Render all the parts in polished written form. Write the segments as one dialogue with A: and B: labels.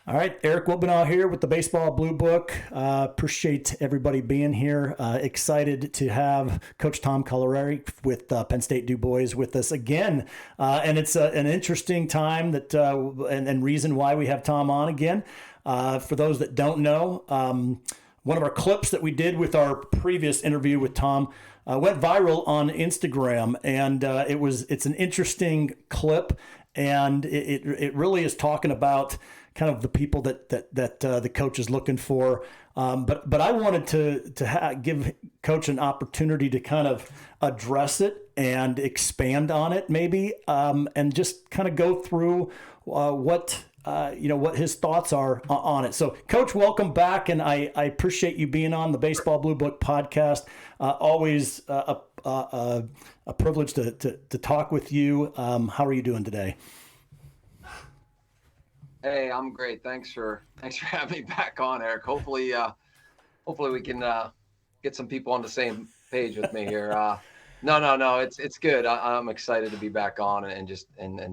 A: All right, Eric Wilbenow here with the Baseball Blue Book. Appreciate everybody being here. Excited to have Coach Tom Calliari with Penn State Du Bois with us again. And it's an interesting time and reason why we have Tom on again. For those that don't know, one of our clips that we did with our previous interview with Tom went viral on Instagram, and it's an interesting clip, and it really is talking about kind of the people that the coach is looking for. But I wanted to give coach an opportunity to kind of address it and expand on it, maybe, and just kind of go through what his thoughts are on it. So, Coach, welcome back, and I appreciate you being on the Baseball Blue Book podcast. Always a privilege to talk with you. How are you doing today?
B: Hey, I'm great. Thanks for having me back on, Eric. Hopefully we can get some people on the same page with me here. No, it's good. I'm excited to be back on and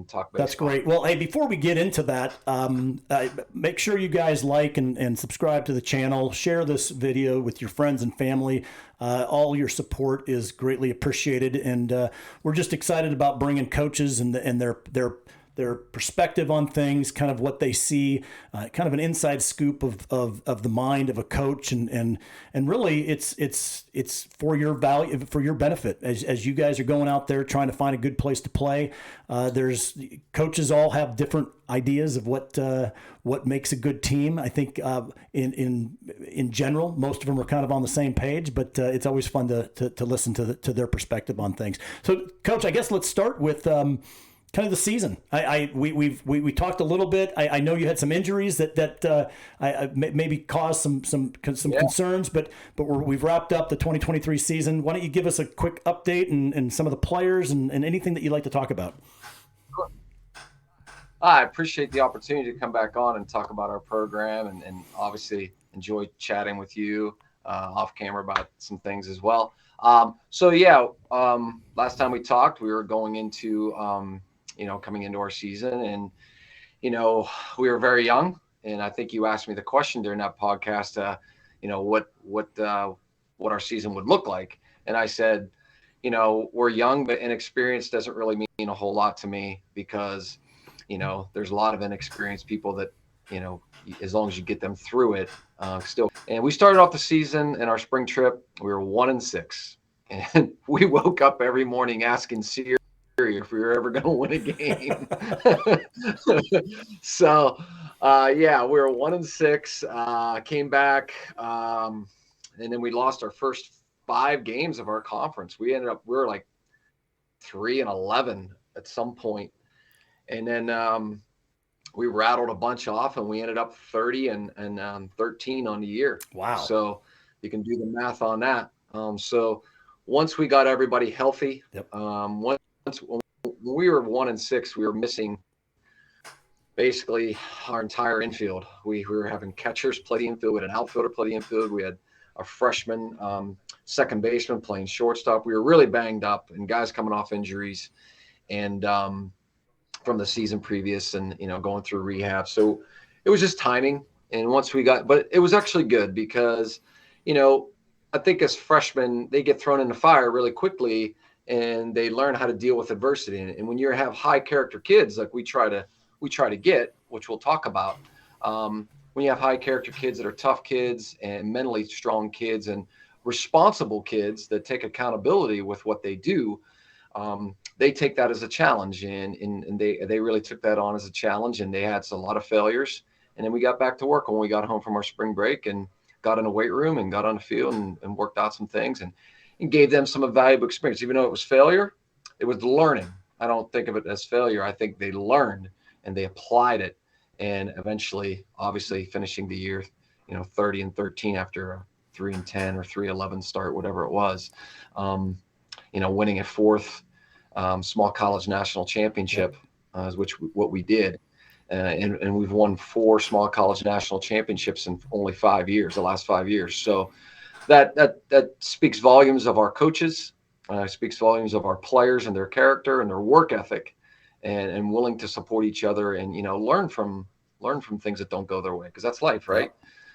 B: talk baseball.
A: That's great. Well, hey, before we get into that, make sure you guys like and subscribe to the channel. Share this video with your friends and family. All your support is greatly appreciated, and we're just excited about bringing coaches and their perspective on things, kind of what they see, kind of an inside scoop of the mind of a coach, and really it's for your value, for your benefit as you guys are going out there trying to find a good place to play. There's coaches all have different ideas of what makes a good team. I think in general, most of them are kind of on the same page, but it's always fun to listen to their perspective on things. So, Coach, I guess let's start with kind of the season. We talked a little bit. I know you had some injuries that maybe caused some concerns, but we've wrapped up the 2023 season. Why don't you give us a quick update and some of the players and anything that you'd like to talk about?
B: I appreciate the opportunity to come back on and talk about our program, and obviously enjoy chatting with you off camera about some things as well. Last time we talked, we were going into coming into our season, and we were very young. And I think you asked me the question during that podcast, what our season would look like. And I said, we're young, but inexperienced doesn't really mean a whole lot to me, because there's a lot of inexperienced people that as long as you get them through it, still. And we started off the season in our spring trip. We were 1-6, and we woke up every morning asking Siri if we were ever going to win a game. So, we were 1-6, came back, and then we lost our first 5 games of our conference. We were like 3-11 at some point. And then we rattled a bunch off, and we ended up 30 and 13 on the year.
A: Wow.
B: So you can do the math on that. So once we got everybody healthy,
A: yep.
B: When we were 1-6, we were missing basically our entire infield. We were having catchers play the infield. We had an outfielder play the infield. We had a freshman second baseman playing shortstop. We were really banged up, and guys coming off injuries and from the season previous, and going through rehab. So it was just timing. And but it was actually good, because I think as freshmen, they get thrown in the fire really quickly, and they learn how to deal with adversity. And when you have high character kids like we try to get, which we'll talk about, when you have high character kids that are tough kids and mentally strong kids and responsible kids that take accountability with what they do, they take that as a challenge, and they really took that on as a challenge, and they had a lot of failures. And then we got back to work when we got home from our spring break, and got in a weight room and got on the field and worked out some things, and gave them some valuable experience. Even though it was failure, it was learning. I don't think of it as failure. I think they learned and they applied it, and eventually, obviously, finishing the year, 30 and 13 after a 3-10 or 3-11 start, whatever it was. Winning a 4th small college national championship, what we did. And we've won 4 small college national championships in only 5 years, the last 5 years. So that speaks volumes of our coaches, speaks volumes of our players and their character and their work ethic, and willing to support each other and, learn from learn from things that don't go their way, because that's life, right?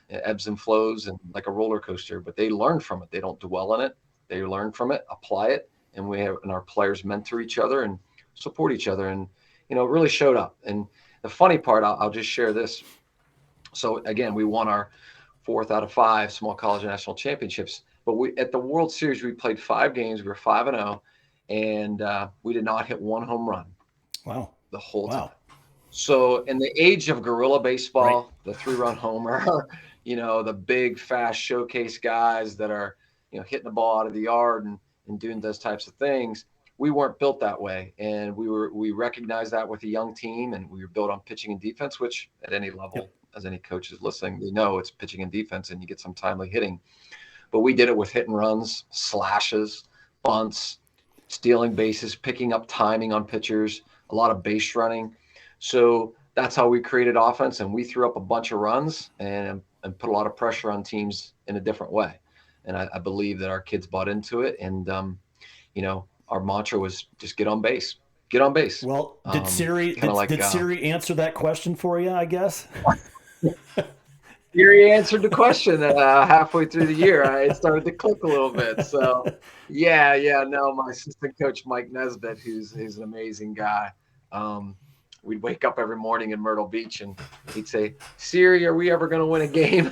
B: It ebbs and flows and like a roller coaster, but they learn from it. They don't dwell on it. They learn from it, apply it, and our players mentor each other and support each other. And, it really showed up. And the funny part, I'll just share this. So again, we won our 4th out of 5 small college national championships, but at the World Series, we played 5 games. We were 5-0, and we did not hit one home run.
A: Wow.
B: The whole time. So in the age of guerrilla baseball, the 3-run homer, the big fast showcase guys that are, hitting the ball out of the yard and doing those types of things, we weren't built that way. And we recognized that with a young team, and we were built on pitching and defense, which at any level, as any coach is listening, they know it's pitching and defense, and you get some timely hitting. But we did it with hit and runs, slashes, bunts, stealing bases, picking up timing on pitchers, a lot of base running. So that's how we created offense, and we threw up a bunch of runs and put a lot of pressure on teams in a different way. And I believe that our kids bought into it. And, our mantra was just get on base. Get on base.
A: Well, did Siri answer that question for you, I guess?
B: Siri answered the question halfway through the year. It started to click a little bit. So, no, my assistant coach, Mike Nesbitt, who's an amazing guy. We'd wake up every morning in Myrtle Beach, and he'd say, Siri, are we ever going to win a game?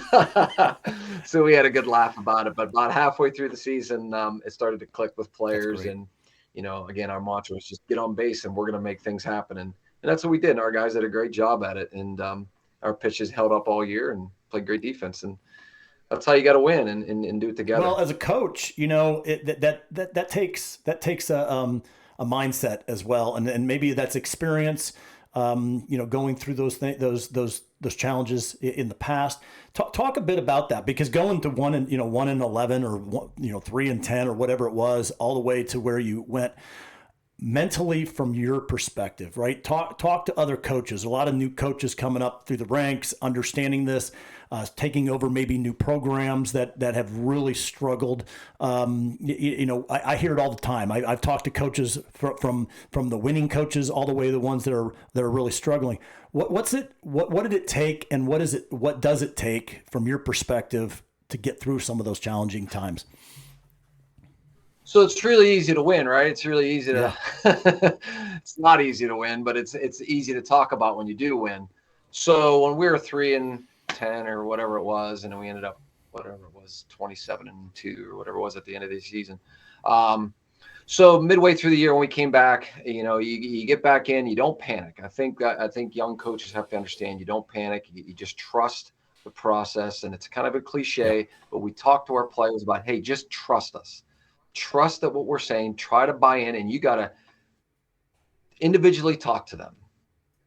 B: So we had a good laugh about it. But about halfway through the season, it started to click with players. And, again, our mantra was just get on base, and we're going to make things happen. And that's what we did. And our guys did a great job at it. And our pitches held up all year and played great defense. And that's how you got to win and do it together.
A: Well, as a coach, that takes a mindset as well. And maybe that's experience. Going through those challenges in the past. Talk a bit about that, because going to 1-11 or 3-10 or whatever it was, all the way to where you went mentally from your perspective, right? Talk to other coaches. A lot of new coaches coming up through the ranks, understanding this, taking over maybe new programs that have really struggled. I hear it all the time. I've talked to coaches from the winning coaches all the way to the ones that are really struggling. What did it take, and what does it take from your perspective to get through some of those challenging times?
B: So it's really easy to win, right? It's really easy to, it's not easy to win, but it's easy to talk about when you do win. So when we were 3-10 or whatever it was, and then we ended up, 27-2 or whatever it was at the end of the season. So midway through the year when we came back, you get back in, you don't panic. I think young coaches have to understand you don't panic. You just trust the process. And it's kind of a cliche, but we talk to our players about, hey, just trust us. Trust that what we're saying, try to buy in, and you got to individually talk to them.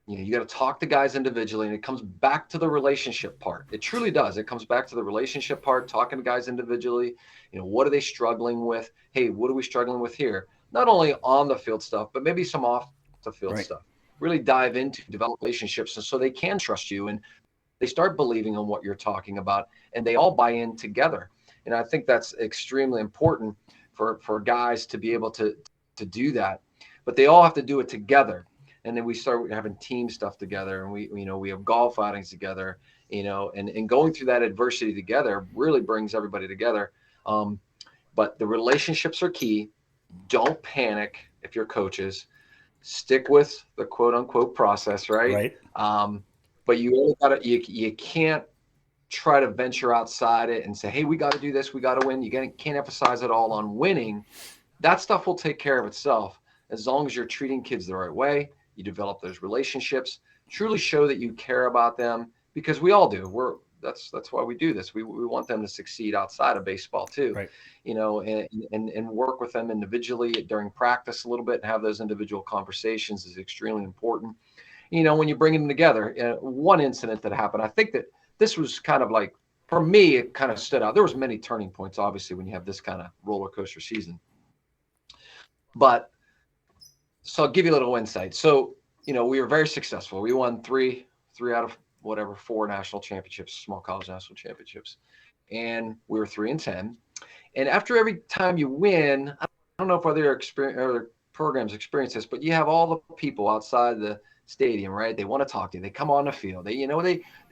B: You got to talk to guys individually, and it comes back to the relationship part. It truly does. It comes back to the relationship part, talking to guys individually. What are they struggling with? Hey, what are we struggling with here? Not only on the field stuff, but maybe some off the field stuff. Really dive into, develop relationships, and so they can trust you, and they start believing in what you're talking about, and they all buy in together. And I think that's extremely important for guys to be able to do that, but they all have to do it together. And then we start having team stuff together, and we have golf outings together, and going through that adversity together really brings everybody together. But the relationships are key. Don't panic if you're coaches. Stick with the quote unquote process, right? But you can't try to venture outside it and say, hey, we got to do this, we got to win. You can't emphasize it all on winning. That stuff will take care of itself as long as you're treating kids the right way. You develop those relationships, truly show that you care about them, because we all do. That's why we do this. We want them to succeed outside of baseball too, and work with them individually during practice a little bit, and have those individual conversations is extremely important. When you bring them together, one incident that happened, I think that this was kind of like, for me, it kind of stood out. There was many turning points, obviously, when you have this kind of roller coaster season. But so I'll give you a little insight. So, we were very successful. We won three out of 4 national championships, small college national championships. And we were 3-10. And after every time you win, I don't know if other programs experience this, but you have all the people outside the stadium, right? They want to talk to you. They come on the field. They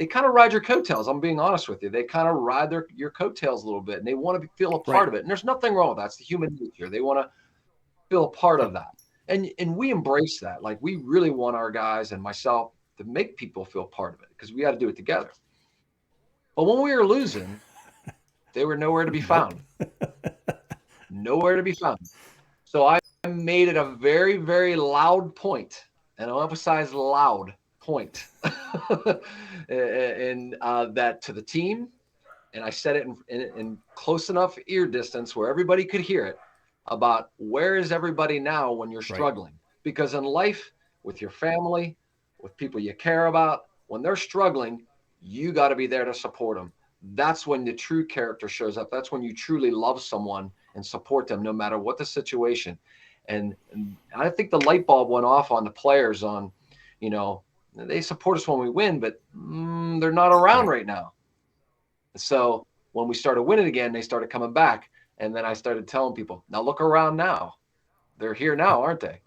B: kind of ride your coattails. I'm being honest with you. They kind of ride your coattails a little bit, and they want to feel a part of it. And there's nothing wrong with that. It's the human nature. They want to feel a part of that. And we embrace that. Like, we really want our guys and myself to make people feel part of it, because we got to do it together. But when we were losing, they were nowhere to be found. Nowhere to be found. So I made it a very, very loud point, and I'll emphasize loud point, and that to the team. And I said it in close enough ear distance where everybody could hear it, about where is everybody now when you're struggling. Because in life, with your family, with people you care about, when they're struggling, you got to be there to support them. That's when the true character shows up. That's when you truly love someone and support them, no matter what the situation. And I think the light bulb went off on the players on, they support us when we win, but they're not around right now. So when we started winning again, they started coming back. And then I started telling people, now look around now. They're here now, aren't they?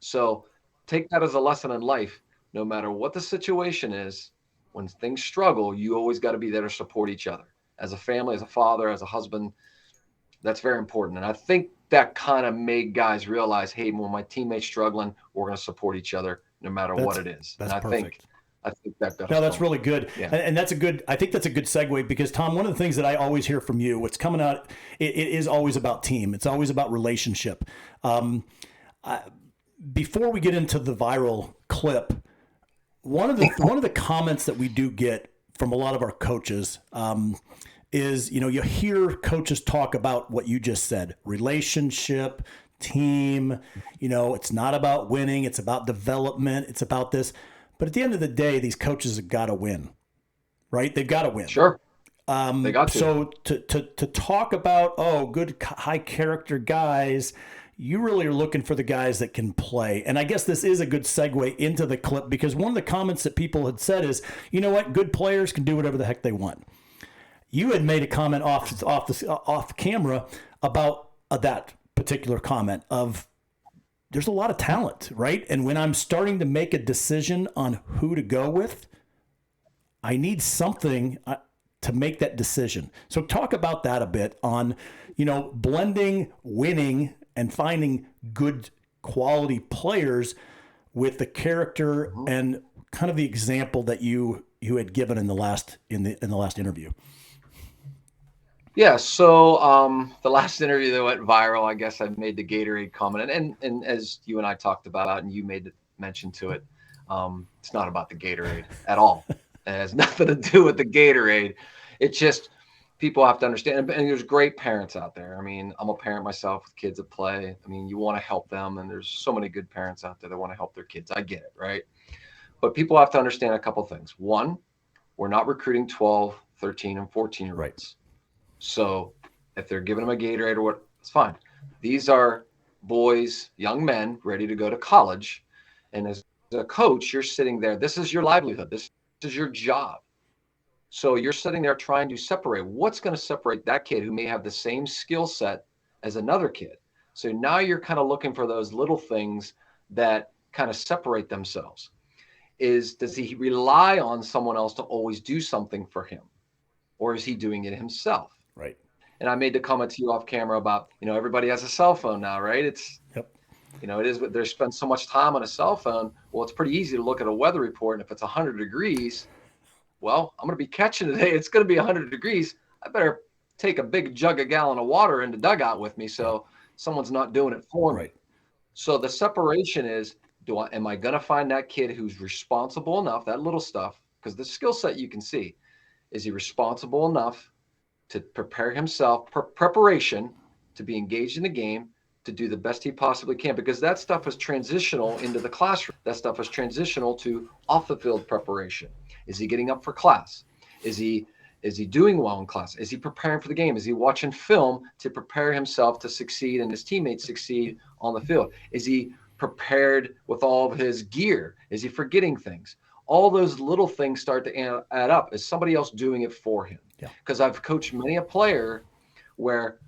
B: So take that as a lesson in life. No matter what the situation is, when things struggle, you always got to be there to support each other. As a family, as a father, as a husband, that's very important. And I think that kind of made guys realize, hey, when my teammate's struggling, we're going to support each other no matter what it is.
A: That's
B: and
A: perfect.
B: I think that got
A: No, that's really good.
B: Yeah.
A: And I think that's a good segue, because Tom, one of the things that I always hear from you, what's coming out, it is always about team. It's always about relationship. Before we get into the viral clip, one of the comments that we do get from a lot of our coaches is, you hear coaches talk about what you just said: relationship, team. It's not about winning; it's about development. It's about this. But at the end of the day, these coaches have got to win, right? They've got to win.
B: Sure. They got to.
A: So to talk about, good high character guys, you really are looking for the guys that can play. And I guess this is a good segue into the clip, because one of the comments that people had said is, you know what, good players can do whatever the heck they want. You had made a comment off camera about that particular comment of, there's a lot of talent, right? And when I'm starting to make a decision on who to go with, I need something to make that decision. So talk about that a bit on, blending winning and finding good quality players with the character and kind of the example that you had given in the last interview.
B: Yeah, so the last interview that went viral, I guess I made the Gatorade comment, and as you and I talked about, and you made mention to it, it's not about the Gatorade at all. It has nothing to do with the Gatorade. It's just, people have to understand, and there's great parents out there. I mean, I'm a parent myself with kids that play. I mean, you want to help them, and there's so many good parents out there that want to help their kids. I get it, right? But people have to understand a couple things. One, we're not recruiting 12, 13, and 14-year-olds.
A: Right.
B: So if they're giving them a Gatorade or what, it's fine. These are boys, young men ready to go to college. And as a coach, you're sitting there. This is your livelihood. This is your job. So you're sitting there trying to separate. What's going to separate that kid who may have the same skill set as another kid? So now you're kind of looking for those little things that kind of separate themselves. Does he rely on someone else to always do something for him? Or is he doing it himself?
A: Right.
B: And I made the comment to you off camera about, everybody has a cell phone now, right? It's,
A: Yep.
B: It is, they spend so much time on a cell phone. Well, it's pretty easy to look at a weather report. And if it's 100 degrees, well, I'm going to be catching today. It's going to be 100 degrees. I better take a big jug, a gallon of water in the dugout with me, so someone's not doing it for me. So the separation is, am I going to find that kid who's responsible enough, that little stuff, because the skill set you can see, is he responsible enough to prepare himself, preparation to be engaged in the game, to do the best he possibly can, because that stuff is transitional into the classroom. That stuff is transitional to off the field preparation. Is he getting up for class? Is he doing well in class? Is he preparing for the game? Is he watching film to prepare himself to succeed and his teammates succeed on the field? Is he prepared with all of his gear? Is he forgetting things? All those little things start to add up. Is somebody else doing it for him? Because I've coached many a player where,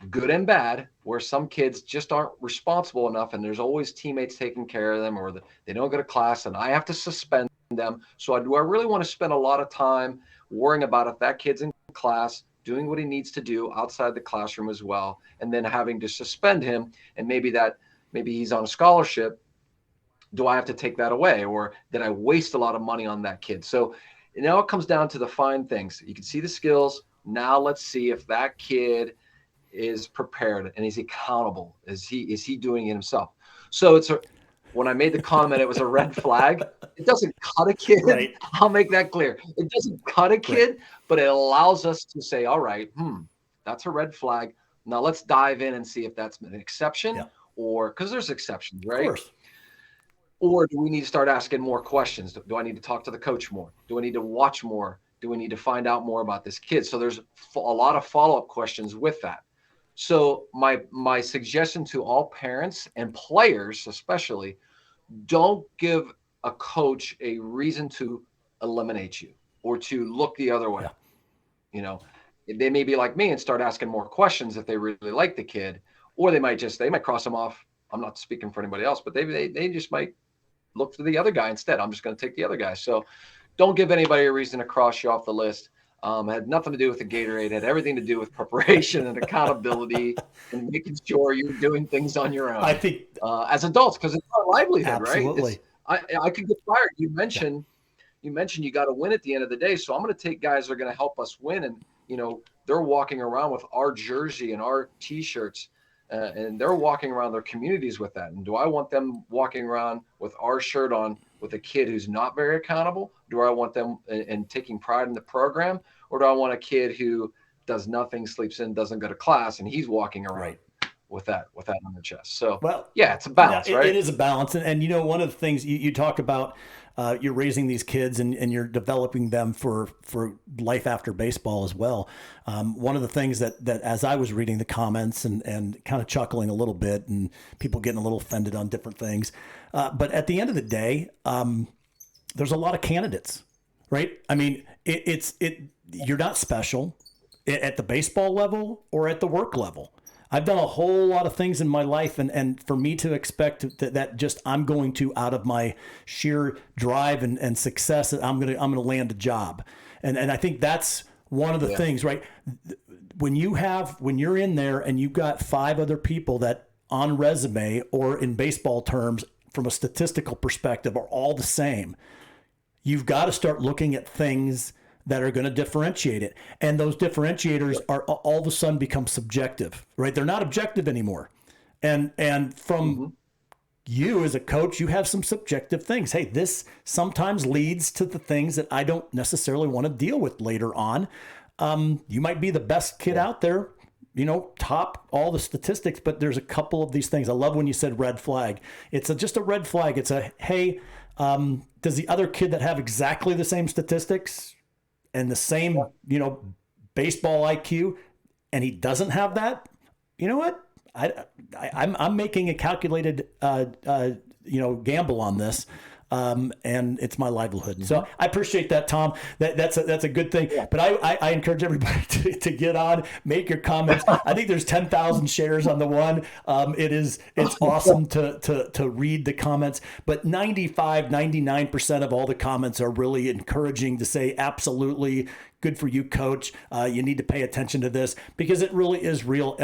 B: good and bad, where some kids just aren't responsible enough, and there's always teammates taking care of them, or they don't go to class and I have to suspend them. So do I really want to spend a lot of time worrying about if that kid's in class doing what he needs to do outside the classroom as well, and then having to suspend him, and maybe he's on a scholarship? Do I have to take that away, or did I waste a lot of money on that kid? So now it comes down to the fine things. You can see the skills. Now let's see if that kid is prepared and is accountable. Is he doing it himself? So when I made the comment, it was a red flag. It doesn't cut a kid.
A: Right.
B: I'll make that clear. It doesn't cut a kid, right, but it allows us to say, all right, that's a red flag. Now let's dive in and see if that's an exception, or because there's exceptions, right? Of course. Or do we need to start asking more questions? Do I need to talk to the coach more? Do I need to watch more? Do we need to find out more about this kid? So there's a lot of follow-up questions with that. So my suggestion to all parents and players especially, don't give a coach a reason to eliminate you or to look the other way. You know, they may be like me and start asking more questions if they really like the kid, or they might cross them off. I'm not speaking for anybody else, but they just might look for the other guy instead. I'm just going to take the other guy. So don't give anybody a reason to cross you off the list. It had nothing to do with the Gatorade. It had everything to do with preparation and accountability and making sure you're doing things on your own.
A: I think
B: as adults, because it's our livelihood,
A: absolutely.
B: Right? I could get fired. You mentioned you got to win at the end of the day. So I'm going to take guys that are going to help us win. And, they're walking around with our jersey and our T-shirts, and they're walking around their communities with that. And do I want them walking around with our shirt on with a kid who's not very accountable? Do I want them and taking pride in the program? Or do I want a kid who does nothing, sleeps in, doesn't go to class, and he's walking around with that on their chest? So, it's a balance, right?
A: It is a balance. And one of the things you talk about, you're raising these kids and you're developing them for life after baseball as well. One of the things that as I was reading the comments and kind of chuckling a little bit and people getting a little offended on different things. But at the end of the day, there's a lot of candidates, right? I mean, you're not special at the baseball level or at the work level. I've done a whole lot of things in my life, and for me to expect that just I'm going to, out of my sheer drive and success, I'm gonna land a job, and I think that's one of the things, right? When you're in there and you've got 5 other people that on resume or in baseball terms from a statistical perspective are all the same, you've got to start looking at things that are going to differentiate it. And those differentiators are all of a sudden become subjective, right? They're not objective anymore. And from you as a coach, you have some subjective things. Hey, this sometimes leads to the things that I don't necessarily want to deal with later on. You might be the best kid out there, top all the statistics, but there's a couple of these things. I love when you said red flag. It's just a red flag. It's hey, does the other kid that have exactly the same statistics and the same, baseball IQ, and he doesn't have that, you know what? I'm making a calculated, gamble on this, and it's my livelihood. So I appreciate that, Tom. That's a good thing. Yeah. But I encourage everybody to get on, make your comments. I think there's 10,000 shares on the one. It's awesome to read the comments, but 99% of all the comments are really encouraging to say, absolutely. Good for you, coach. You need to pay attention to this because it really is real.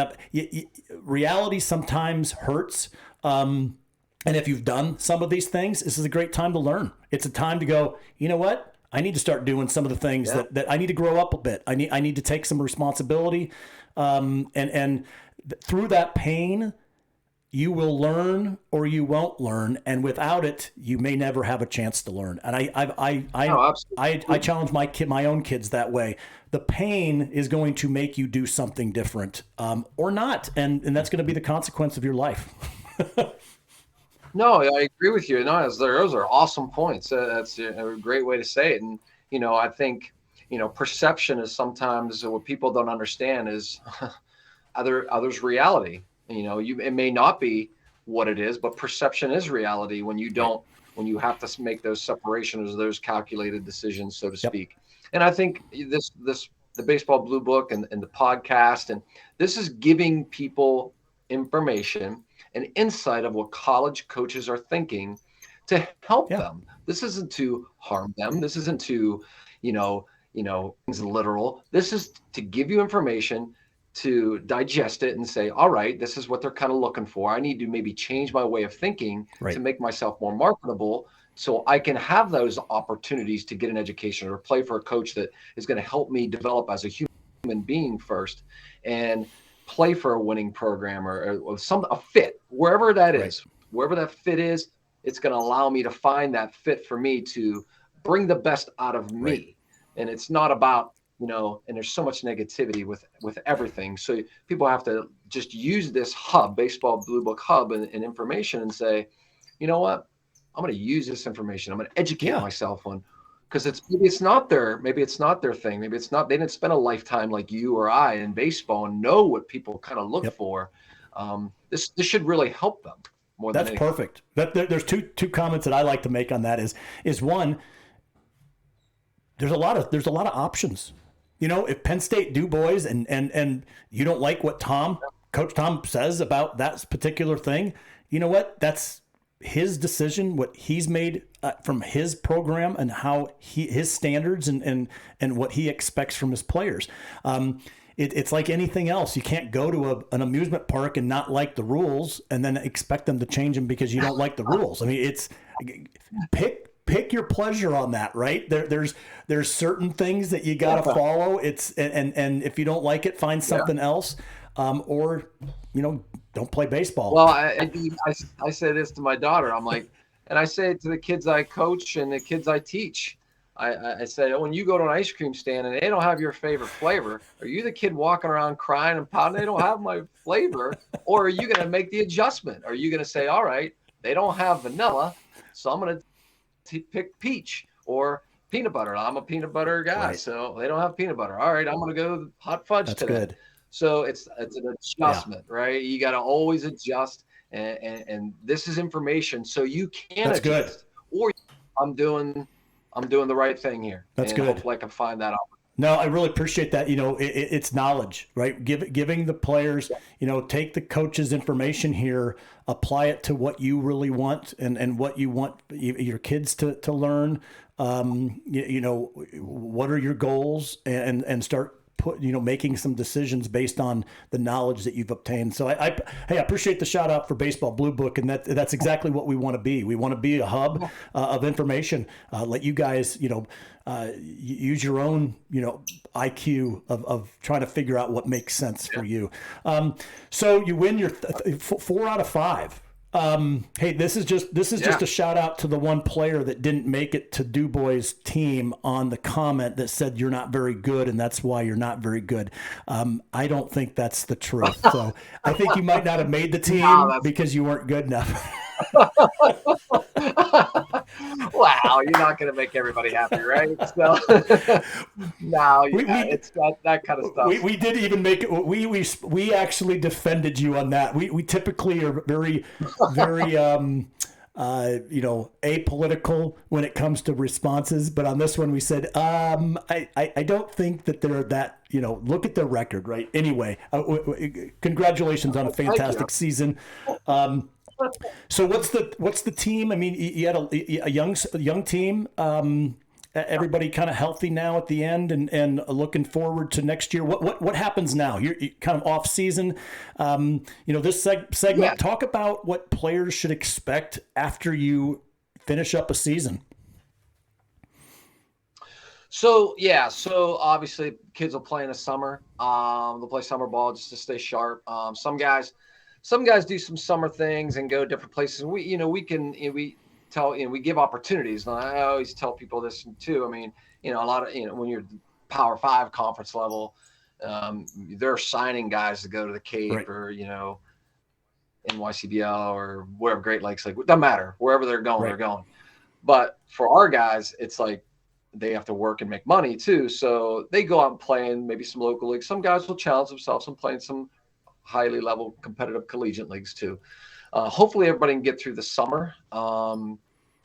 A: Reality sometimes hurts. And if you've done some of these things, this is a great time to learn. It's a time to go, you know what? I need to start doing some of the things that I need to grow up a bit. I need to take some responsibility. And through that pain, you will learn or you won't learn. And without it, you may never have a chance to learn. And I challenge my own kids that way. The pain is going to make you do something different, or not. And that's going to be the consequence of your life.
B: No, I agree with you. No, those are awesome points. That's a great way to say it. And, I think, perception is sometimes what people don't understand is others' reality. It may not be what it is, but perception is reality when you have to make those separations, those calculated decisions, so to speak. And I think the Baseball Blue Book and the podcast, and this is giving people information and insight of what college coaches are thinking to help them. This isn't to harm them. This isn't to, things literal. This is to give you information to digest it and say, all right, this is what they're kind of looking for. I need to maybe change my way of thinking to make myself more marketable, so I can have those opportunities to get an education or play for a coach that is going to help me develop as a human being first, and play for a winning program or a fit, wherever that is, wherever that fit is. It's going to allow me to find that fit for me to bring the best out of me. And it's not about, and there's so much negativity with everything. So people have to just use this hub, Baseball Blue Book hub and information, and say, you know what, I'm going to use this information. I'm going to educate myself on, because maybe it's not their thing. Maybe it's not, they didn't spend a lifetime like you or I in baseball and know what people kind of look for. This should really help them more than anything.
A: That's perfect. There's two comments that I like to make on that is one, there's a lot of options. If Penn State Du Bois and you don't like what Coach Tom says about that particular thing, you know what? That's his decision, what he's made from his program and how his standards and what he expects from his players. It's like anything else. You can't go to an amusement park and not like the rules and then expect them to change them because you don't like the rules. I mean, it's pick your pleasure on that, right? There's certain things that you got to follow. It's and if you don't like it, find something else, or don't play baseball.
B: Well, I say this to my daughter. I'm like, and I say it to the kids I coach and the kids I teach. I say, when you go to an ice cream stand and they don't have your favorite flavor, are you the kid walking around crying and pouting, they don't have my flavor? Or are you going to make the adjustment? Are you going to say, all right, they don't have vanilla, so I'm going to pick peach or peanut butter. I'm a peanut butter guy, so they don't have peanut butter. All right, I'm going to go hot fudge today.
A: Good.
B: So it's an adjustment, right? You got to always adjust, and this is information, so you can adjust.
A: Good.
B: Or I'm doing the right thing here.
A: That's good.
B: Hopefully I can find that out.
A: No, I really appreciate that. It's knowledge, right? Giving the players, take the coach's information here, apply it to what you really want and what you want your kids to learn. What are your goals, and start making some decisions based on the knowledge that you've obtained. So I appreciate the shout out for Baseball Blue Book, and that's exactly what we want to be. We want to be a hub of information. Let you guys, use your own, IQ of trying to figure out what makes sense for you. So you win your 4 out of 5. Hey, this is just a shout out to the one player that didn't make it to Du Bois' team on the comment that said you're not very good and that's why you're not very good. I don't think that's the truth. So I think you might not have made the team because you weren't good enough.
B: Wow, you're not going to make everybody happy, right? So, it's that kind of stuff.
A: We did even make it. We actually defended you on that. We typically are very, very apolitical when it comes to responses, but on this one we said, I don't think that they're that. Look at their record, right? Anyway, congratulations on a fantastic season. So what's the team? I mean, you had a young team. Everybody kind of healthy now at the end, and looking forward to next year. What happens now? You're kind of off season. This segment. Talk about what players should expect after you finish up a season.
B: So obviously kids will play in the summer. They'll play summer ball just to stay sharp. Some guys do some summer things and go different places. We give opportunities. And I always tell people this too. I mean, a lot of, when you're Power 5 conference level, they're signing guys to go to the Cape or, NYCBL or wherever, Great Lakes, like, it doesn't matter. Wherever they're going, they're going. But for our guys, it's like they have to work and make money too. So they go out and play in maybe some local leagues. Some guys will challenge themselves and play in some highly level competitive collegiate leagues too. Hopefully everybody can get through the summer.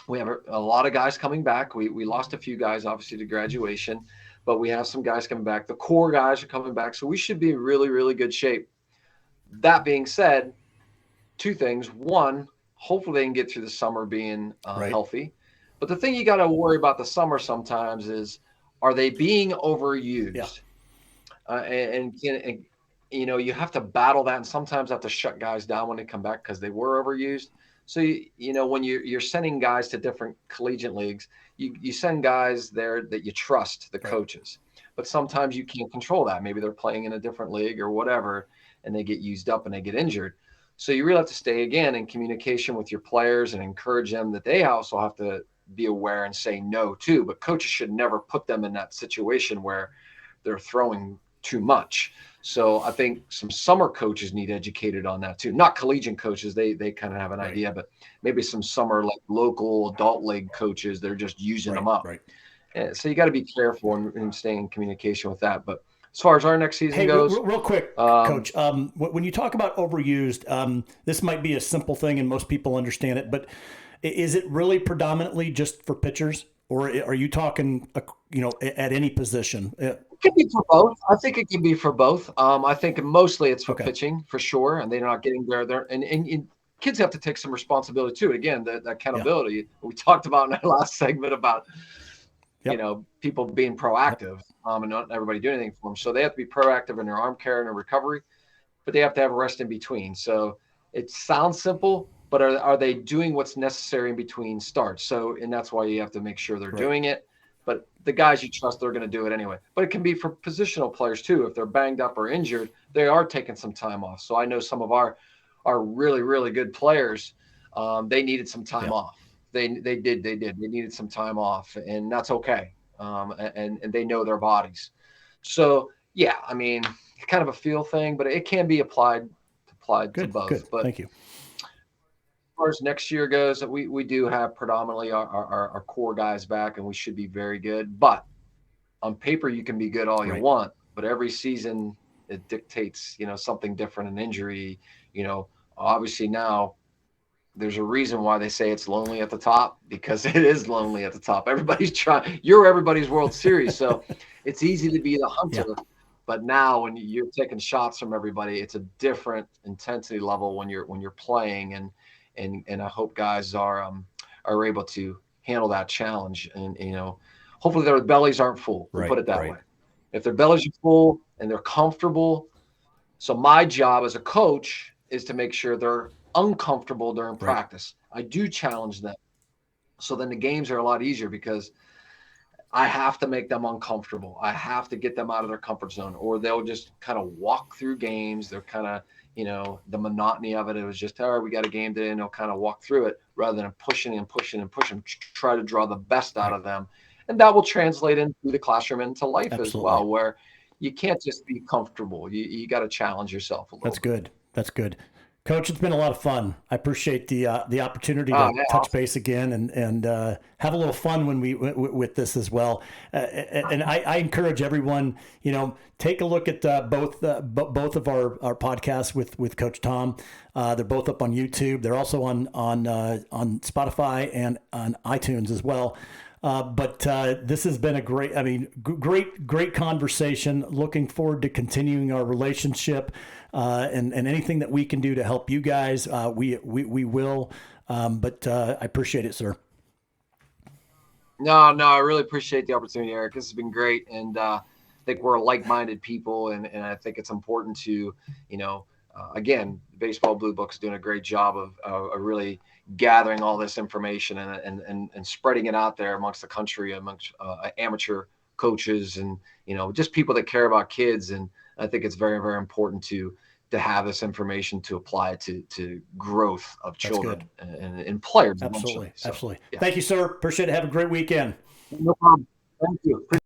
B: We have a lot of guys coming back. We lost a few guys obviously to graduation, but we have some guys coming back. The core guys are coming back. So we should be in really, really good shape. That being said, two things. One, hopefully they can get through the summer being healthy. But the thing you got to worry about the summer sometimes is, are they being overused?
A: Yeah.
B: And you have to battle that, and sometimes have to shut guys down when they come back because they were overused. So when you're sending guys to different collegiate leagues, you send guys there that you trust, the coaches. But sometimes you can't control that. Maybe they're playing in a different league or whatever, and they get used up and they get injured. So you really have to stay again in communication with your players and encourage them that they also have to be aware and say no too. But coaches should never put them in that situation where they're throwing too much. So I think some summer coaches need educated on that too. Not collegiate coaches, they kind of have an idea, but maybe some summer like local adult league coaches, they're just using them up. So you got to be careful and stay in communication with that. But as far as our next season goes,
A: real quick, Coach, when you talk about overused, this might be a simple thing and most people understand it, but is it really predominantly just for pitchers, or are you talking, at any position?
B: It could be for both. I think it can be for both. I think mostly it's for pitching for sure, and they're not getting there. And kids have to take some responsibility too. Again, the accountability we talked about in our last segment about people being proactive, and not everybody doing anything for them. So they have to be proactive in their arm care and their recovery, but they have to have a rest in between. So it sounds simple, but are they doing what's necessary in between starts? So, and that's why you have to make sure they're doing it. But the guys you trust, they're going to do it anyway. But it can be for positional players too. If they're banged up or injured, they are taking some time off. So I know some of our really, really good players, they needed some time off. They did. They needed some time off, and that's okay. And they know their bodies. So yeah, I mean, it's kind of a feel thing, but it can be applied to both.
A: Good.
B: But
A: thank you.
B: As far as next year goes, we do have predominantly our core guys back, and we should be very good. But on paper, you can be good all you want, but every season it dictates, something different, an injury. Obviously now there's a reason why they say it's lonely at the top, because it is lonely at the top. Everybody's trying. You're everybody's World Series, so it's easy to be the hunter. Yeah. But now when you're taking shots from everybody, it's a different intensity level when you're playing, and I hope guys are able to handle that challenge, and hopefully their bellies aren't full. We'll put it that way. If their bellies are full and they're comfortable, so my job as a coach is to make sure they're uncomfortable during practice. I do challenge them, so then the games are a lot easier because I have to make them uncomfortable. I have to get them out of their comfort zone, or they'll just kind of walk through games. They're kind of, the monotony of it. It was just, all right, we got a game today, and they'll kind of walk through it rather than pushing and pushing and pushing, try to draw the best out of them. And that will translate into the classroom, into life as well, where you can't just be comfortable. You got to challenge yourself a little.
A: That's good. Coach, it's been a lot of fun. I appreciate the opportunity to touch base again and have a little fun when with this as well. And I encourage everyone, take a look at both of our podcasts with Coach Tom. They're both up on YouTube. They're also on Spotify and on iTunes as well. But this has been a great conversation. Looking forward to continuing our relationship, and anything that we can do to help you guys, we will. But I appreciate it, sir.
B: No, I really appreciate the opportunity, Eric. This has been great, and I think we're like-minded people, and I think it's important to, again, Baseball Blue Book is doing a great job of really gathering all this information and spreading it out there amongst the country, amongst amateur coaches, and just people that care about kids. And I think it's very, very important to have this information to apply it to growth of children and players.
A: Absolutely.
B: So,
A: Absolutely. Yeah. Thank you, sir. Appreciate it. Have a great weekend.
B: No problem. Thank you.